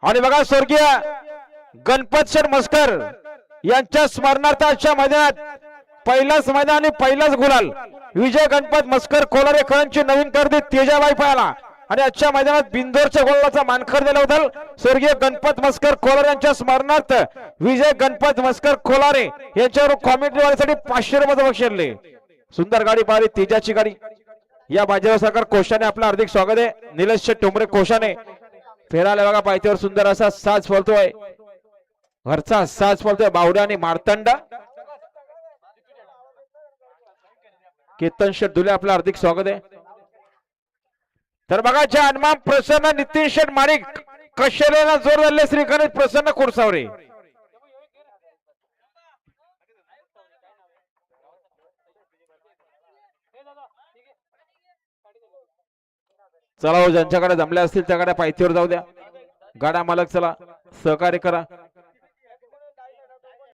आणि बघा स्वर्गीय गणपत शेठ मस्कर यांच्या स्मरणार्थ आजच्या मैदानात पहिलाच मैदान आणि पहिलाच गुलाल विजय गणपत मस्कर कोलारेकरांची नवीन खरेदी तेजाबाई पाहिला आणि आजच्या मैदानात बिंदोरच्या गोलाचा मानकर दिल्याबद्दल स्वर्गीय गणपत मस्कर कोलारे यांच्या स्मरणार्थ विजय गणपत मस्कर कोलारे यांच्यावर कॉमेंट्री वाढीसाठी 500 रुपये बक्षिले. सुंदर गाडी पाहिली तेजाची गाडी. या बाजीराव सरकार कोशाने आपलं हार्दिक स्वागत आहे. निलेश टोंबरे कोशाने फेरायला बघा पायथ्यावर सुंदर असा साज फलतोय. घरचा साज फलतोय बावडा आणि मार्तंड. केतन शेठ दुले आपलं हार्दिक स्वागत आहे. तर बघा ज्या हनुमान प्रसन्न नितीन शेठ माणिक कशेलेला जोर झाले श्रीकांत प्रसन्न कुरसावरे. चला हो ज्यांच्याकडे जमले असतील त्याकडे पायथीवर जाऊ द्या. गाडा मालक चला सहकार्य करा.